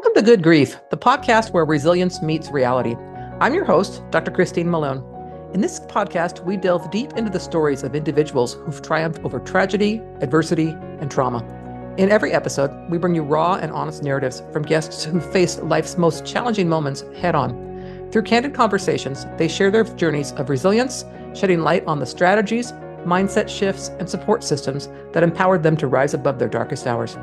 Welcome to Good Grief, the podcast where resilience meets reality. I'm your host, Dr. Christine Malone. In this podcast, we delve deep into the stories of individuals who've triumphed over tragedy, adversity, and trauma. In every episode, we bring you raw and honest narratives from guests who faced life's most challenging moments head on. Through candid conversations, they share their journeys of resilience, shedding light on the strategies, mindset shifts, and support systems that empowered them to rise above their darkest hours.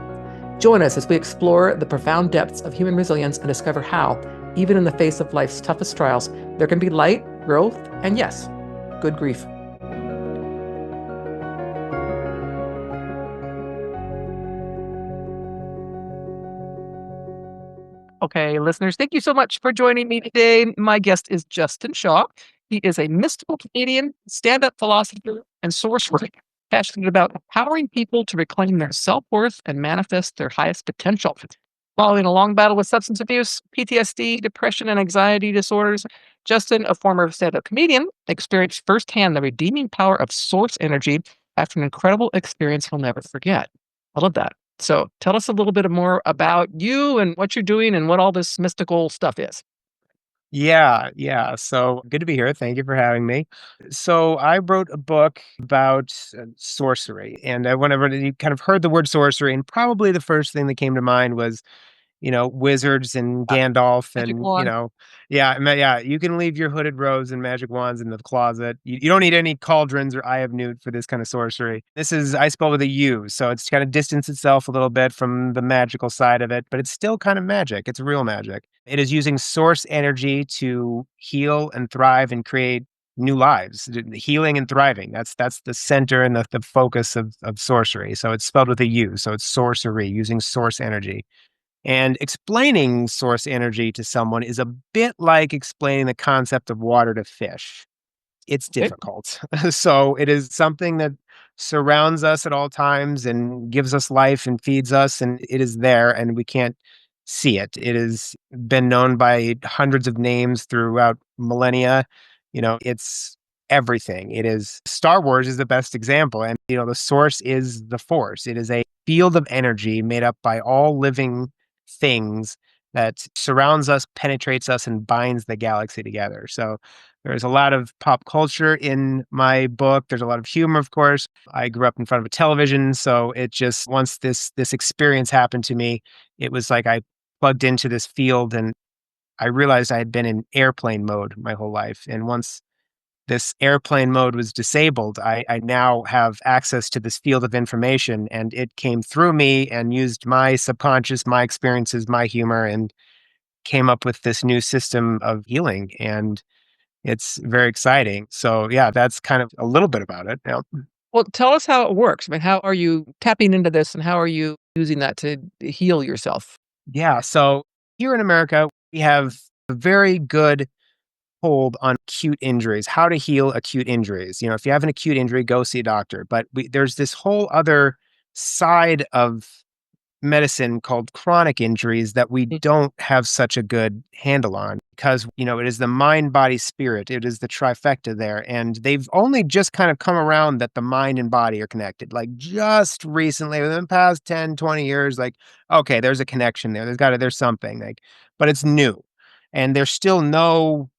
Join us as we explore the profound depths of human resilience and discover how, even in the face of life's toughest trials, there can be light, growth, and yes, good grief. Okay, listeners, thank you so much for joining me today. My guest is Justin Shaw. He is a mystical Canadian, stand-up philosopher, and sorcerer, passionate about empowering people to reclaim their self-worth and manifest their highest potential. Following a long battle with substance abuse, PTSD, depression, and anxiety disorders, Justin, a former stand-up comedian, experienced firsthand the redeeming power of source energy after an incredible experience he'll never forget. I love that. So tell us a little bit more about you and what you're doing and what all this mystical stuff is. Yeah. So good to be here. Thank you for having me. So I wrote a book about sorcery, and whenever you kind of heard the word sorcery, and probably the first thing that came to mind was wizards and Gandalf Magic and, wand. yeah, you can leave your hooded robes and magic wands in the closet. You don't need any cauldrons or Eye of Newt for this kind of sorcery. This is, I spell with a U, so it's kind of distanced itself a little bit from the magical side of it, but it's still kind of magic. It's real magic. It is using source energy to heal and thrive and create new lives, healing and thriving. That's the center and the focus of sorcery. So it's spelled with a U. So it's sorcery, using source energy. And explaining source energy to someone is a bit like explaining the concept of water to fish. It's Okay. difficult. So it is something that surrounds us at all times and gives us life and feeds us, and it is there and we can't see it. It has been known by hundreds of names throughout millennia. It's everything. It is Star Wars is the best example. And the source is the force. It is a field of energy made up by all living things that surrounds us, penetrates us, and binds the galaxy together. So there's a lot of pop culture in my book. There's a lot of humor, of course. I grew up in front of a television, so it just once this experience happened to me, it was like I plugged into this field and I realized I had been in airplane mode my whole life. And once this airplane mode was disabled, I now have access to this field of information, and it came through me and used my subconscious, my experiences, my humor, and came up with this new system of healing. And it's very exciting. So yeah, that's kind of a little bit about it. Yeah. Well, tell us how it works. I mean, how are you tapping into this and how are you using that to heal yourself? Yeah. So here in America, we have a very good hold on acute injuries, how to heal acute injuries. If you have an acute injury, go see a doctor. But there's this whole other side of medicine called chronic injuries that we Mm. don't have such a good handle on because, it is the mind, body, spirit. It is the trifecta there. And they've only just kind of come around that the mind and body are connected. Like just recently, within the past 10, 20 years, like, okay, there's a connection there. There's something like, but it's new. And there's still no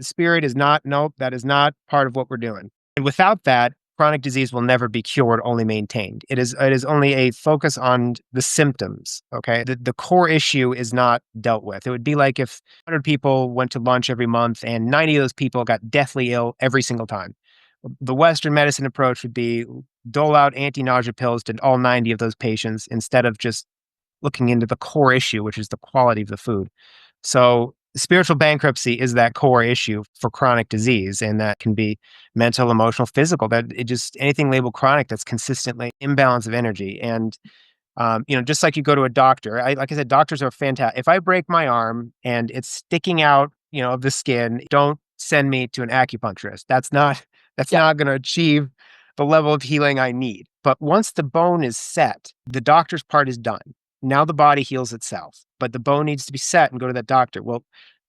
spirit is not, nope, that is not part of what we're doing. And without that, chronic disease will never be cured, only maintained. It is only a focus on the symptoms. Okay. The core issue is not dealt with. It would be like if 100 people went to lunch every month and 90 of those people got deathly ill every single time. The Western medicine approach would be dole out anti-nausea pills to all 90 of those patients instead of just looking into the core issue, which is the quality of the food. So spiritual bankruptcy is that core issue for chronic disease, and that can be mental, emotional, physical. That it just anything labeled chronic that's consistently imbalance of energy. And just like you go to a doctor, like I said, doctors are fantastic. If I break my arm and it's sticking out, of the skin, don't send me to an acupuncturist. That's Yeah. not going to achieve the level of healing I need. But once the bone is set, the doctor's part is done. Now the body heals itself, but the bone needs to be set and go to that doctor. Well,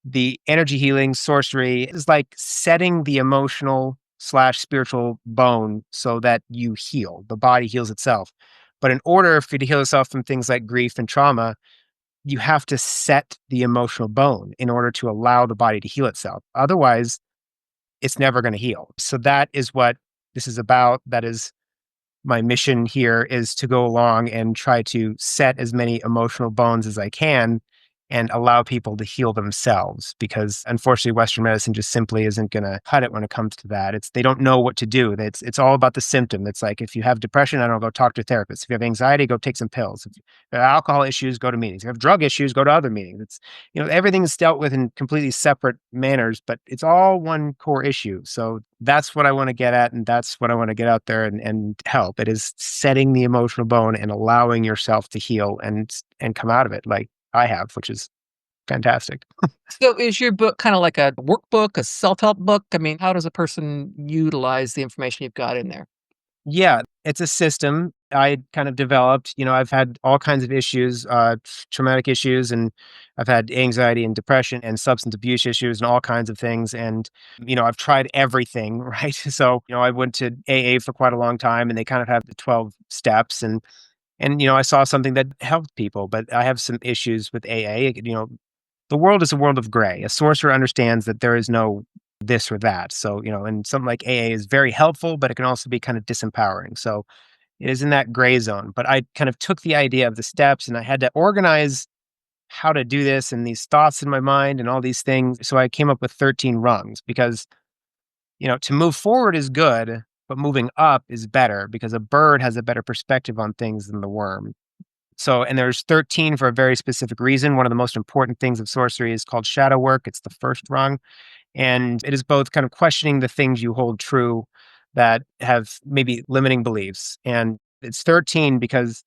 the energy healing sorcery is like setting the emotional slash spiritual bone so that you heal. The body heals itself. But in order for you to heal yourself from things like grief and trauma, you have to set the emotional bone in order to allow the body to heal itself. Otherwise, it's never going to heal. So that is what this is about. That is my mission here, is to go along and try to set as many emotional bones as I can and allow people to heal themselves, because unfortunately Western medicine just simply isn't going to cut it when it comes to that. They don't know what to do. It's all about the symptom. It's like, if you have depression, I don't know, go talk to a therapist. If you have anxiety, go take some pills. If you have alcohol issues, go to meetings. If you have drug issues, go to other meetings. Everything is dealt with in completely separate manners, but it's all one core issue. So that's what I want to get at, and that's what I want to get out there and help. It is setting the emotional bone and allowing yourself to heal and come out of it, like I have, which is fantastic. So is your book kind of like a workbook, a self-help book? I mean, how does a person utilize the information you've got in there? Yeah, it's a system I kind of developed. I've had all kinds of issues, traumatic issues, and I've had anxiety and depression and substance abuse issues and all kinds of things. And, I've tried everything, right? So, I went to AA for quite a long time, and they kind of have the 12 steps. And, I saw something that helped people, but I have some issues with AA. The world is a world of gray. A sorcerer understands that there is no this or that. So, and something like AA is very helpful, but it can also be kind of disempowering. So it is in that gray zone. But I kind of took the idea of the steps, and I had to organize how to do this and these thoughts in my mind and all these things. So I came up with 13 rungs, because, to move forward is good, but moving up is better, because a bird has a better perspective on things than the worm. So, and there's 13 for a very specific reason. One of the most important things of sorcery is called shadow work. It's the first rung. And it is both kind of questioning the things you hold true that have maybe limiting beliefs. And it's 13 because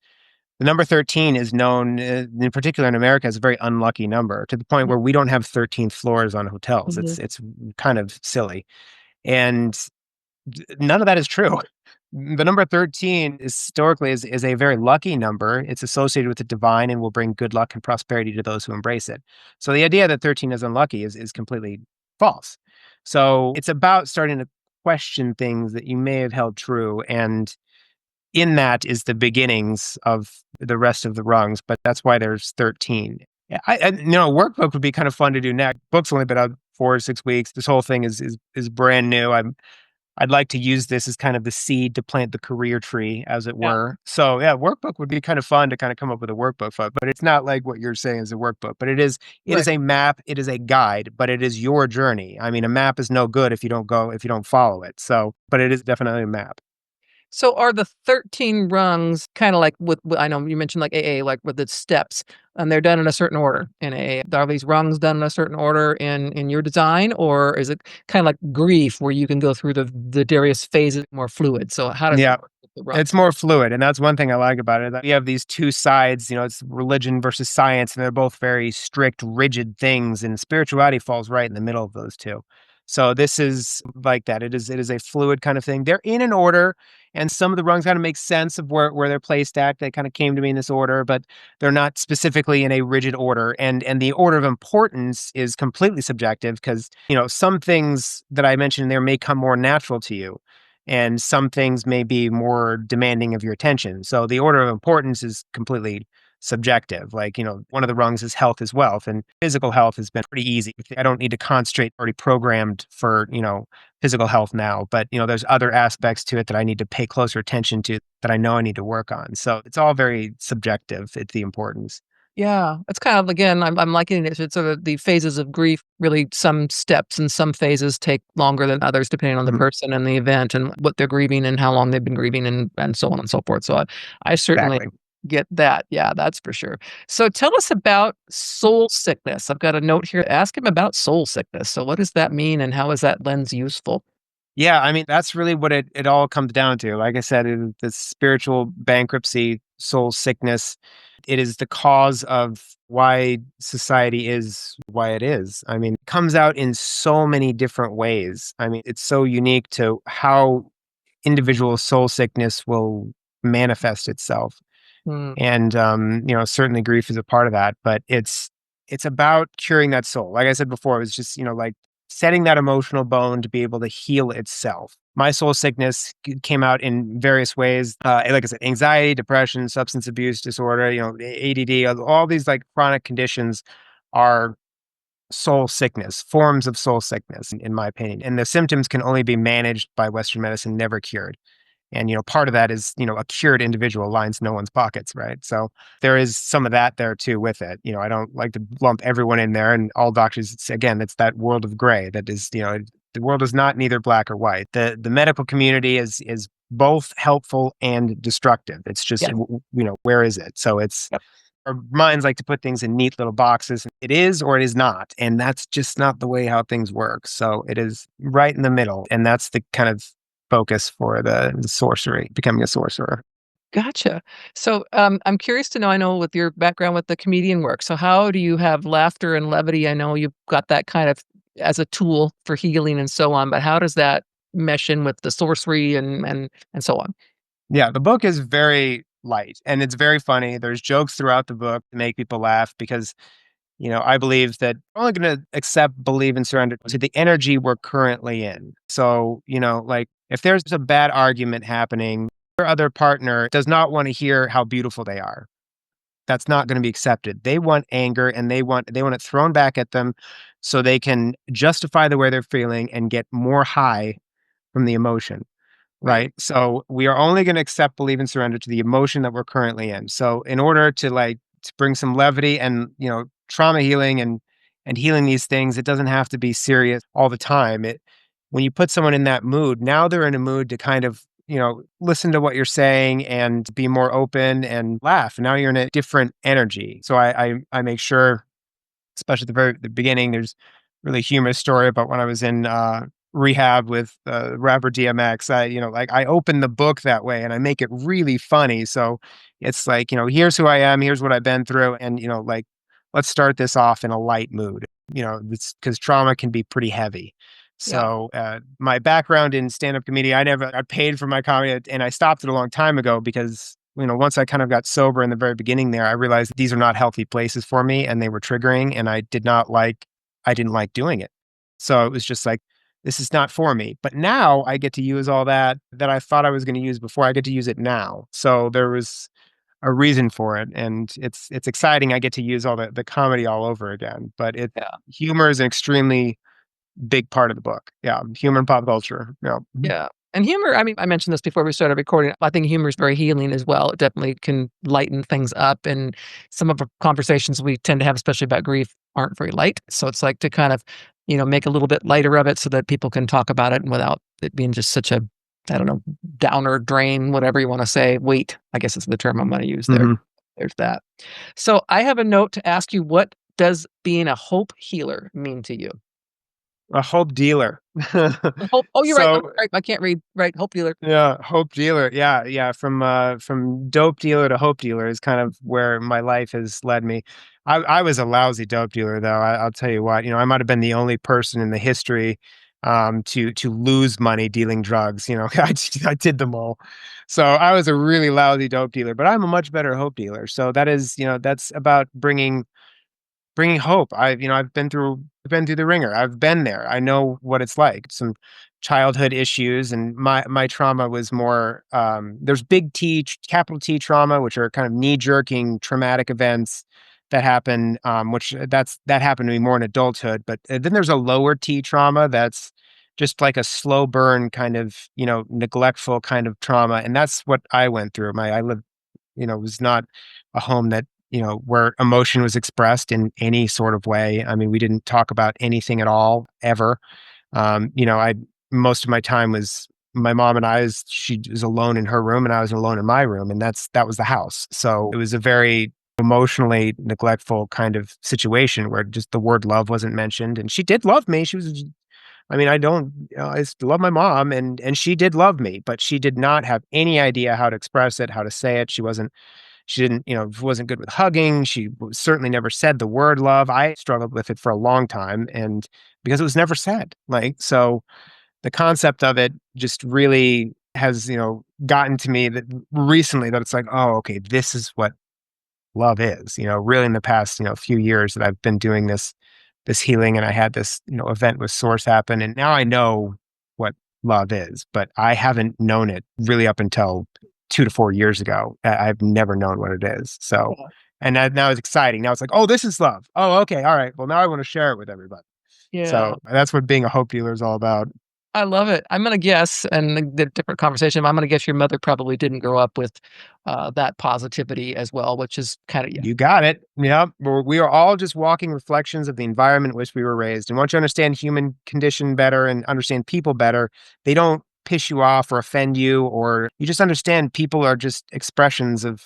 the number 13 is known, in particular in America, as a very unlucky number, to the point where we don't have 13 floors on hotels. Mhm. It's kind of silly. And none of that is true. The number 13 historically is a very lucky number. It's associated with the divine and will bring good luck and prosperity to those who embrace it. So the idea that 13 is unlucky is completely false. So it's about starting to question things that you may have held true. And in that is the beginnings of the rest of the rungs, but that's why there's 13. Yeah, a workbook would be kind of fun to do next. Book's only been out 4 or 6 weeks. This whole thing is brand new. I'd like to use this as kind of the seed to plant the career tree, as it Yeah, were. So yeah, workbook would be kind of fun to kind of come up with a workbook for, but it's not like what you're saying is a workbook, but it is right. a map, it is a guide, but it is your journey. I mean, a map is no good if you don't follow it. So, but it is definitely a map. So are the 13 rungs kind of like I know you mentioned like AA, like with the steps, and they're done in a certain order in AA. Are these rungs done in a certain order in your design, or is it kind of like grief where you can go through the various phases more fluid? So how does that Yeah. work with the rungs? It's more fluid, and that's one thing I like about it, that we have these 2 sides, it's religion versus science, and they're both very strict, rigid things, and spirituality falls right in the middle of those 2. So this is like that. It is a fluid kind of thing. They're in an order, and some of the rungs kinda make sense of where they're placed at. They kinda came to me in this order, but they're not specifically in a rigid order, and the order of importance is completely subjective, because some things that I mentioned there may come more natural to you, and some things may be more demanding of your attention. So the order of importance is completely subjective. Like, one of the rungs is health is wealth, and physical health has been pretty easy. I don't need to concentrate, already programmed for, physical health now, but there's other aspects to it that I need to pay closer attention to, that I know I need to work on. So it's all very subjective. It's the importance. Yeah, it's kind of again, I'm liking it. It's sort of the phases of grief. Really, some steps and some phases take longer than others, depending on the Mhm. person and the event and what they're grieving and how long they've been grieving and so on and so forth. So I certainly Exactly. get that. Yeah, that's for sure. So tell us about soul sickness. I've got a note here. Ask him about soul sickness. So what does that mean, and how is that lens useful? Yeah, I mean, that's really what it all comes down to. Like I said, the spiritual bankruptcy, soul sickness, it is the cause of why society is why it is. I mean, it comes out in so many different ways. I mean, it's so unique to how individual soul sickness will manifest itself. Hmm. And certainly grief is a part of that, but it's about curing that soul. Like I said before, it was just, like setting that emotional bone to be able to heal itself. My soul sickness came out in various ways. Like I said, anxiety, depression, substance abuse disorder, ADD, all these like chronic conditions are soul sickness, forms of soul sickness, in my opinion. And the symptoms can only be managed by Western medicine, never cured. And, part of that is, a cured individual lines no one's pockets, right? So there is some of that there too with it. I don't like to lump everyone in there and all doctors. Again, it's that world of gray that is, the world is not neither black or white. The medical community is both helpful and destructive. It's just, Yes. where is it? So it's, Yep. our minds like to put things in neat little boxes. It is or it is not. And that's just not the way how things work. So it is right in the middle. And that's the kind of focus for the sorcery, becoming a sorcerer. Gotcha. So I'm curious to know, I know with your background with the comedian work, so how do you have laughter and levity? I know you've got that kind of as a tool for healing and so on, but how does that mesh in with the sorcery and so on? Yeah, the book is very light and it's very funny. There's jokes throughout the book to make people laugh because, I believe that we're only going to accept, believe, and surrender to the energy we're currently in. So, like if there's a bad argument happening, your other partner does not want to hear how beautiful they are. That's not going to be accepted. They want anger and they want it thrown back at them so they can justify the way they're feeling and get more high from the emotion. Right. Right? So, we are only gonna accept, believe, and surrender to the emotion that we're currently in. So, in order to, to bring some levity and, trauma healing and healing these things, it doesn't have to be serious all the time. When you put someone in that mood, now they're in a mood to kind of, listen to what you're saying and be more open and laugh. Now you're in a different energy. So, I make sure, especially at the beginning, there's really humorous story about when I was in rehab with rapper DMX. I open the book that way and I make it really funny. So it's like, here's who I am, here's what I've been through, and let's start this off in a light mood. It's because trauma can be pretty heavy. Yeah. So my background in stand-up comedy, I never got paid for my comedy, and I stopped it a long time ago because once I kind of got sober in the very beginning there, I realized that these are not healthy places for me and they were triggering and I didn't like doing it. So it was just like, this is not for me. But now I get to use all that I thought I was going to use before. I get to use it now. So there was a reason for it. And it's exciting. I get to use all the comedy all over again. But Yeah. humor is an extremely big part of the book. Yeah. Humor and pop culture. Yeah. Mhm. Yeah. And humor, I mean, I mentioned this before we started recording. I think humor is very healing as well. It definitely can lighten things up. And some of the conversations we tend to have, especially about grief, aren't very light. So it's like to kind of, make a little bit lighter of it so that people can talk about it and without it being just such a, I don't know, downer, drain, whatever you want to say, weight, I guess is the term I'm going to use there. Mhm. There's that. So I have a note to ask you, what does being a hope healer mean to you? A hope dealer. Hope, oh, you're right. I'm So sorry, I can't read. Right. Hope dealer. yeah, hope dealer. Yeah, yeah. From dope dealer to hope dealer is kind of where my life has led me. I was a lousy dope dealer though. I'll tell you what. I might have been the only person in the history to lose money dealing drugs. I did them all. So I was a really lousy dope dealer, but I'm a much better hope dealer. So that is, that's about bringing hope. I've been through the ringer. I've been there. I know what it's like. Some childhood issues, and my trauma was more. There's big T, capital T trauma, which are kind of knee jerking traumatic events that happen. That happened to me more in adulthood. But then there's a lower T trauma that's just like a slow burn kind of neglectful kind of trauma, and that's what I went through. I lived was not a home that, where emotion was expressed in any sort of way. I mean, we didn't talk about anything at all, ever. I most of my time was my mom and she was alone in her room and I was alone in my room, and that was the house. So it was a very emotionally neglectful kind of situation where just the word love wasn't mentioned. And she did love me. She was I mean, I don't, I still love my mom and she did love me, but she did not have any idea how to express it, how to say it. She didn't, wasn't good with hugging. She certainly never said the word love. I struggled with it for a long time and because it was never said. So the concept of it just really has, gotten to me that recently that it's like, oh, okay, this is what love is, really in the past, few years that I've been doing this this healing, and I had this, event with Source happen, and now I know what love is, but I haven't known it really up until 2 to 4 years ago. I've never known what it is. So, Yeah. and now it's exciting. Now it's like, "Oh, this is love. Oh, okay. All right. Well, now I want to share it with everybody." Yeah. So, that's what being a hope dealer is all about. I love it. I'm gonna guess, and the different conversation, I'm gonna guess your mother probably didn't grow up with, that positivity as well, which is kinda yeah. You got it. Yep. We are all just walking reflections of the environment in which we were raised. And once you understand human condition better and understand people better, they don't piss you off or offend you, or you just understand people are just expressions of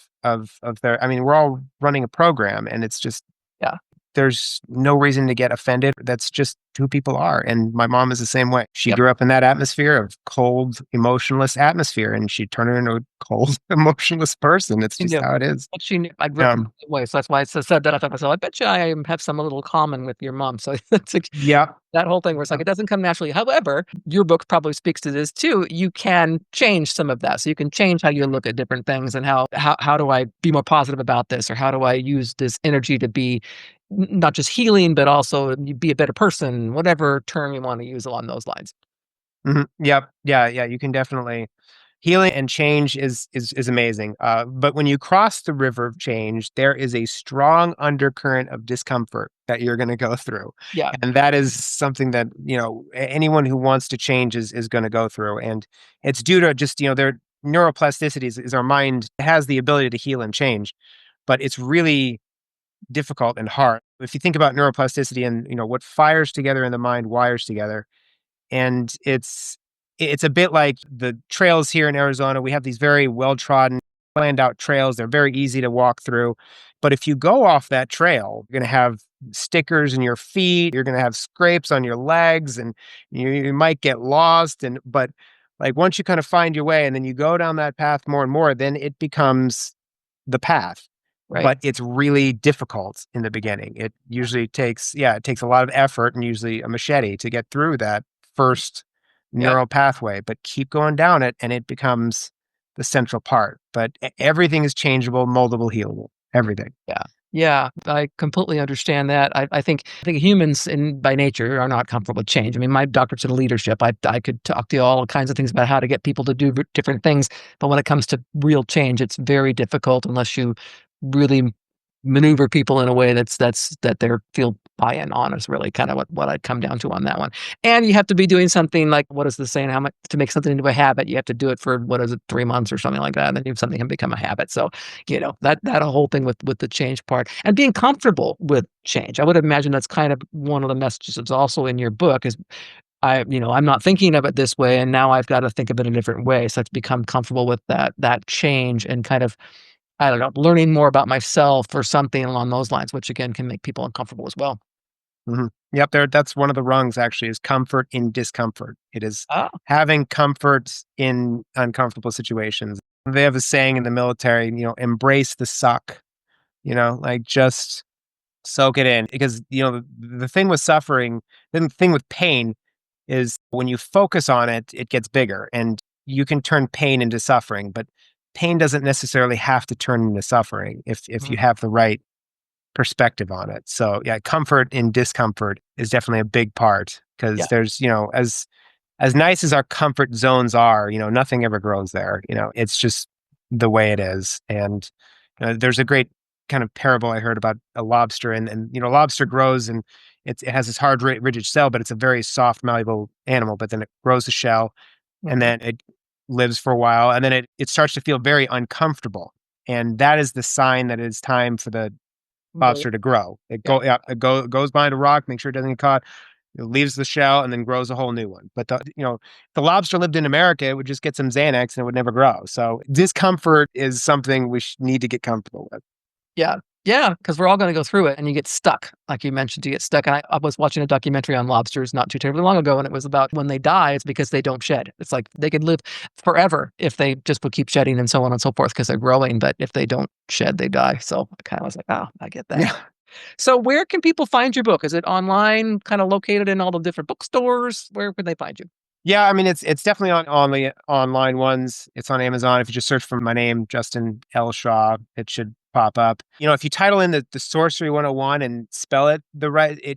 their. I mean, we're all running a program, and it's just Yeah, there's no reason to get offended. That's just who people are. And my mom is the same way. She yep, grew up in that atmosphere of cold, emotionless atmosphere, and she turned her into a cold, emotionless person. It's she just knew. how it is. But she knew I grew up the Um, same way, so that's why I said that. I thought to myself, "I bet you I have some a little common with your mom." So it's like yeah. that whole thing where it's like it doesn't come naturally. However, your book probably speaks to this too. You can change some of that. So you can change how you look at different things and how do I be more positive about this, or how do I use this energy to be not just healing, but also be a better person, whatever term you want to use along those lines. Yep. Yeah, yeah, you can definitely healing and change is amazing. But when you cross the river of change, there is a strong undercurrent of discomfort that you're going to go through, Yeah, and that is something that anyone who wants to change is going to go through, and it's due to just their neuroplasticity is our mind has the ability to heal and change, but it's really difficult and hard. If you think about neuroplasticity and what fires together in the mind wires together, and it's a bit like the trails here in Arizona. We have these very well-trodden, planned out trails. They're very easy to walk through. But if you go off that trail, you're gonna have stickers in your feet, you're gonna have scrapes on your legs, and you might get lost. But like once you kind of find your way and then you go down that path more and more, then it becomes the path. right. But it's really difficult in the beginning. It usually takes, yeah, it takes a lot of effort and usually a machete to get through that first Yep. neural pathway, but keep going down it and it becomes the central part. But everything is changeable, moldable, healable. Everything. Yeah. Yeah, I completely understand that. I think humans in by nature are not comfortable with change. I mean, my doctorate's in leadership. I could talk to you all kinds of things about how to get people to do different things, but when it comes to real change, it's very difficult unless you really maneuver people in a way that they feel buy-in on is really kind of what I'd come down to on that one. And you have to be doing something like what is the saying? How much to make something into a habit? You have to do it for what is it, 3 months or something like that, and then something can become a habit. So that whole thing with the change part and being comfortable with change. I would imagine that's kind of one of the messages that's also in your book is I'm not thinking of it this way, and now I've got to think of it a different way. So to become comfortable with that change and kind of I don't know, learning more about myself or something along those lines, which again can make people uncomfortable as well. Yep, that's one of the rungs actually is comfort in discomfort. It is Oh, having comfort in uncomfortable situations. They have a saying in the military, embrace the suck, like just soak it in because the thing with suffering, the thing with pain is when you focus on it, it gets bigger and you can turn pain into suffering, but pain doesn't necessarily have to turn into suffering if you mhm, have the right perspective on it. So yeah, comfort in discomfort is definitely a big part because yeah, there's, as nice as our comfort zones are, nothing ever grows there. It's just the way it is. And there's a great kind of parable I heard about a lobster, and lobster grows and it has this hard, rigid shell, but it's a very soft, malleable animal. But then it grows a shell, and mhm, then it lives for a while, and then it starts to feel very uncomfortable, and that is the sign that it's time for the right, lobster to grow. yeah, It goes behind a rock, make sure it doesn't get caught. It leaves the shell and then grows a whole new one. But the lobster lived in America, it would just get some Xanax and it would never grow. So discomfort is something we need to get comfortable with. yeah, yeah, because we're all going to go through it, and you get stuck, like you mentioned, you get stuck. And I was watching a documentary on lobsters not too terribly long ago, and it was about when they die, it's because they don't shed. It's like they could live forever if they just would keep shedding and so on and so forth because they're growing. But if they don't shed, they die. So I kind of was like, oh, I get that. Yeah. So where can people find your book? Is it online, kind of located in all the different bookstores? Where can they find you? Yeah, I mean it's definitely on the online ones. It's on Amazon. If you just search for my name, Justin L. Shaw, it should pop up. If you title in the Sourcery 101 and spell it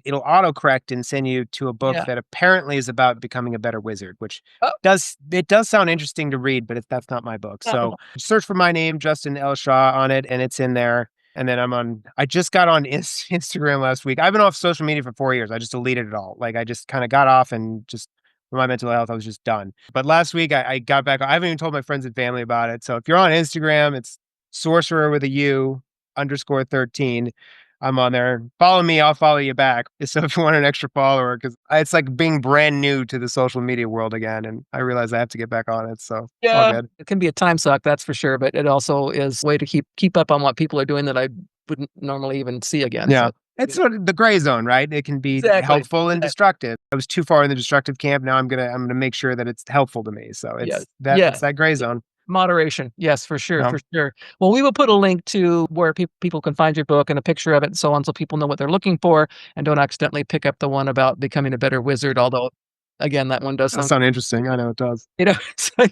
it'll autocorrect and send you to a book Yeah. that apparently is about becoming a better wizard, which Oh, does sound interesting to read, but that's not my book. So no. search for my name, Justin L. Shaw, on it, and it's in there. And then I just got on Instagram last week. I've been off social media for 4 years. I just deleted it all. Like I just kind of got off and just for my mental health, I was just done. But last week I got back. I haven't even told my friends and family about it. So if you're on Instagram, it's sorcerer with a U _13. I'm on there. Follow me, I'll follow you back. So if you want an extra follower, because it's like being brand new to the social media world again, and I realize I have to get back on it. So it's all Yeah, good. it can be a time suck, that's for sure, but it also is a way to keep up on what people are doing that I wouldn't normally even see again. Yeah. So It's sort of the gray zone, right? It can be exactly. helpful and destructive. I was too far in the destructive camp. Now I'm gonna make sure that it's helpful to me. So Yes. it's Yeah. that gray zone. Moderation. Yes, for sure, No. for sure. Well, we will put a link to where people can find your book and a picture of it and so on, so people know what they're looking for and don't accidentally pick up the one about becoming a better wizard, although, again, that one does That sound, sound interesting. I know it does. so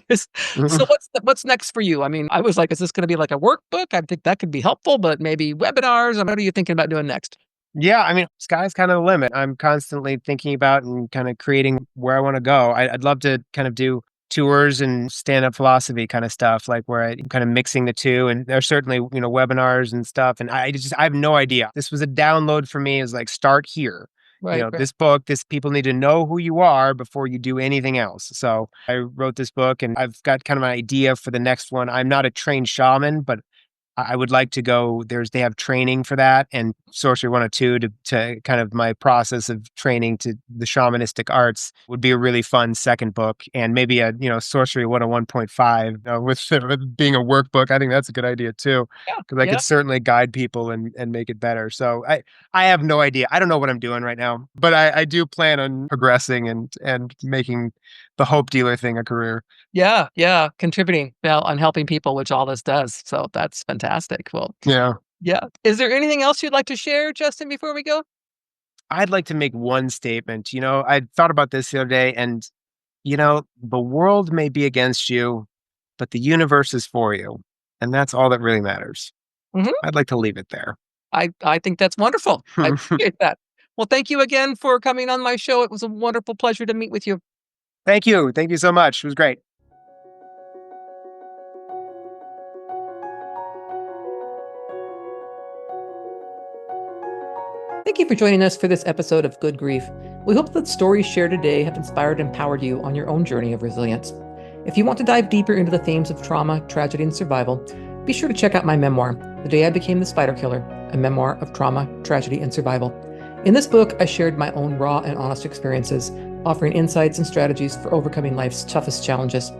so what's next for you? I mean, I was like, "Is this gonna be like a workbook?" I think that could be helpful, but maybe webinars? What are you thinking about doing next? Yeah, I mean, sky's kind of the limit. I'm constantly thinking about and kind of creating where I want to go. I'd love to kind of do tours and stand-up philosophy kind of stuff, like where I'm kind of mixing the two. And there's certainly, webinars and stuff. And I have no idea. This was a download for me. Is like start here. Right, right. This book, this people need to know who you are before you do anything else. So I wrote this book and I've got kind of an idea for the next one. I'm not a trained shaman, but I would like to go. They have training for that, and Sorcery 102 to kind of my process of training to the shamanistic arts would be a really fun second book, and maybe a Sorcery 101.5 with being a workbook. I think that's a good idea too, Yeah, because I yeah. could certainly guide people and make it better. So I have no idea. I don't know what I'm doing right now, but I do plan on progressing and making the hope dealer thing a career. Yeah, yeah, contributing, well, and helping people, which all this does, so that's fantastic. Well, Yeah. yeah. Is there anything else you'd like to share, Justin, before we go? I'd like to make one statement. I thought about this the other day, and the world may be against you, but the universe is for you. And that's all that really matters. Mhm. I'd like to leave it there. I think that's wonderful. I appreciate that. Well, thank you again for coming on my show. It was a wonderful pleasure to meet with you. Thank you. Thank you so much. It was great. Thank you for joining us for this episode of Good Grief. We hope that the stories shared today have inspired and empowered you on your own journey of resilience. If you want to dive deeper into the themes of trauma, tragedy, and survival, be sure to check out my memoir, The Day I Became the Spider Killer, a memoir of trauma, tragedy, and survival. In this book, I shared my own raw and honest experiences, offering insights and strategies for overcoming life's toughest challenges.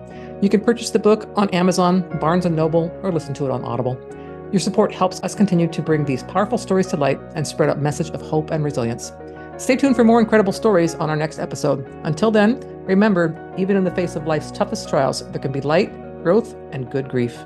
You can purchase the book on Amazon, Barnes & Noble, or listen to it on Audible. Your support helps us continue to bring these powerful stories to light and spread a message of hope and resilience. Stay tuned for more incredible stories on our next episode. Until then, remember, even in the face of life's toughest trials, there can be light, growth, and good grief.